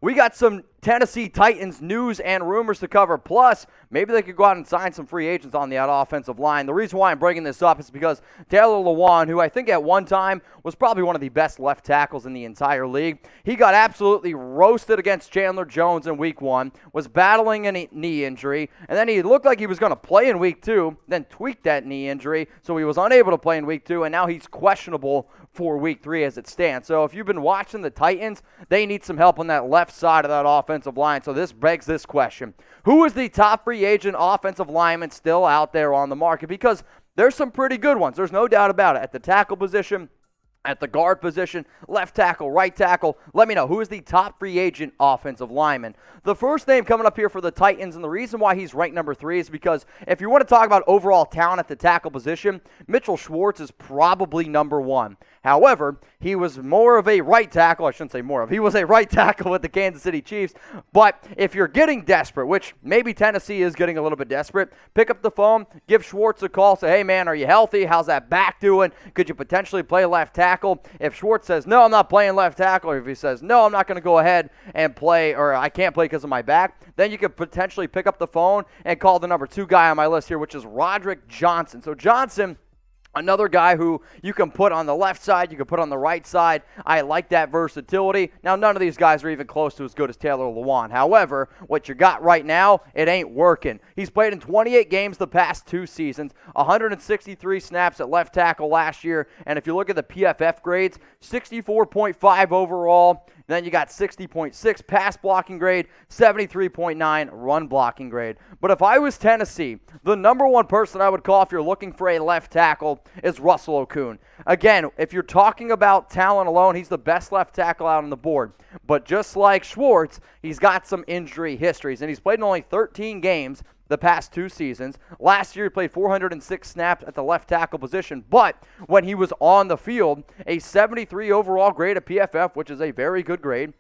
we got some Tennessee Titans news and rumors to cover. Plus, maybe they could go out and sign some free agents on the offensive line. The reason why I'm bringing this up is because Taylor Lewan, who I think at one time was probably one of the best left tackles in the entire league, he got absolutely roasted against Chandler Jones in week 1, was battling a knee injury, and then he looked like he was going to play in week 2, then tweaked that knee injury, so he was unable to play in week 2, and now he's questionable for week 3 as it stands. So if you've been watching the Titans, they need some help on that left side of that offensive line. So this begs this question. Who is the top free agent offensive lineman still out there on the market? Because there's some pretty good ones. There's no doubt about it. At the tackle position, at the guard position, left tackle, right tackle. Let me know, who is the top free agent offensive lineman? The first name coming up here for the Titans, and the reason why he's ranked number 3 is because if you want to talk about overall talent at the tackle position, Mitchell Schwartz is probably number 1. However, he was more of a right tackle. I shouldn't say more of. He was a right tackle with the Kansas City Chiefs. But if you're getting desperate, which maybe Tennessee is getting a little bit desperate, pick up the phone, give Schwartz a call, say, hey, man, are you healthy? How's that back doing? Could you potentially play left tackle? If Schwartz says, no, I'm not playing left tackle, or if he says, no, I'm not going to go ahead and play, or I can't play because of my back, then you could potentially pick up the phone and call the number 2 guy on my list here, which is Roderick Johnson. So Johnson, another guy who you can put on the left side, you can put on the right side. I like that versatility. Now, none of these guys are even close to as good as Taylor Lewan. However, what you got right now, it ain't working. He's played in 28 games the past 2 seasons, 163 snaps at left tackle last year, and if you look at the PFF grades, 64.5 overall. Then you got 60.6 pass blocking grade, 73.9 run blocking grade. But if I was Tennessee, the number 1 person I would call if you're looking for a left tackle is Russell Okung. Again, if you're talking about talent alone, he's the best left tackle out on the board. But just like Schwartz, he's got some injury histories, and he's played in only 13 games the past 2 seasons. Last year, he played 406 snaps at the left tackle position, but when he was on the field, a 73 overall grade at PFF, which is a very good grade,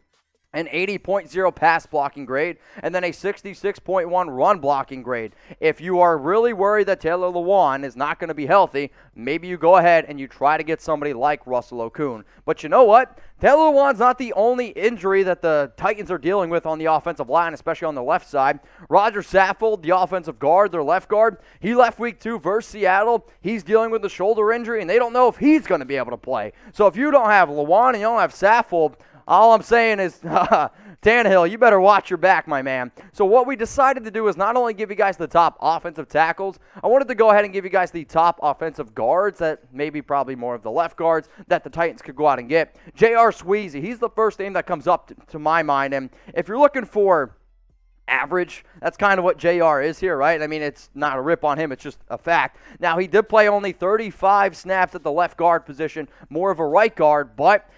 an 80.0 pass blocking grade, and then a 66.1 run blocking grade. If you are really worried that Taylor Lewan is not going to be healthy, maybe you go ahead and you try to get somebody like Russell Okung. But you know what? Taylor Lewan's not the only injury that the Titans are dealing with on the offensive line, especially on the left side. Rodger Saffold, the offensive guard, their left guard, he left week 2 versus Seattle. He's dealing with a shoulder injury, and they don't know if he's going to be able to play. So if you don't have Lewan and you don't have Saffold, all I'm saying is, Tannehill, you better watch your back, my man. So what we decided to do is not only give you guys the top offensive tackles, I wanted to go ahead and give you guys the top offensive guards, that maybe probably more of the left guards that the Titans could go out and get. J.R. Sweezy, he's the first name that comes up to my mind. And if you're looking for average, that's kind of what JR is here, right? I mean, it's not a rip on him, it's just a fact. Now, he did play only 35 snaps at the left guard position, more of a right guard, but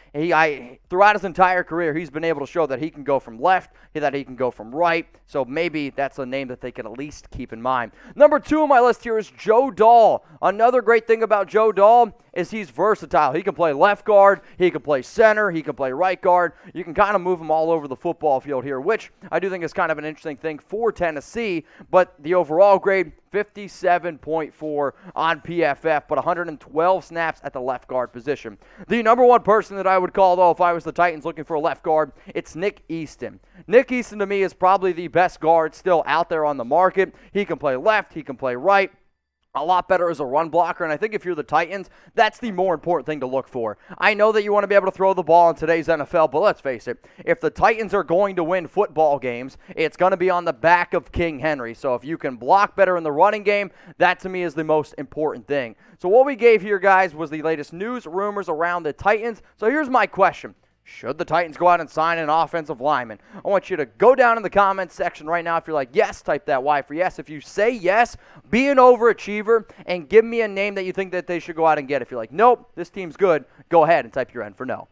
throughout his entire career, he's been able to show that he can go from left, that he can go from right, so maybe that's a name that they can at least keep in mind. Number 2 on my list here is Joe Dahl. Another great thing about Joe Dahl is he's versatile. He can play left guard, he can play center, he can play right guard. You can kind of move him all over the football field here, which I do think is kind of an interesting thing for Tennessee, but the overall grade, 57.4 on PFF, but 112 snaps at the left guard position. The number 1 person that I would call, though, if I was the Titans looking for a left guard, it's Nick Easton. Nick Easton, to me, is probably the best guard still out there on the market. He can play left, he can play right. A lot better as a run blocker, and I think if you're the Titans, that's the more important thing to look for. I know that you want to be able to throw the ball in today's NFL, but let's face it, if the Titans are going to win football games, it's going to be on the back of King Henry. So if you can block better in the running game, that to me is the most important thing. So what we gave here, guys, was the latest news, rumors around the Titans. So here's my question. Should the Titans go out and sign an offensive lineman? I want you to go down in the comments section right now. If you're like, yes, type that Y for yes. If you say yes, be an overachiever and give me a name that you think that they should go out and get. If you're like, nope, this team's good, go ahead and type your N for no.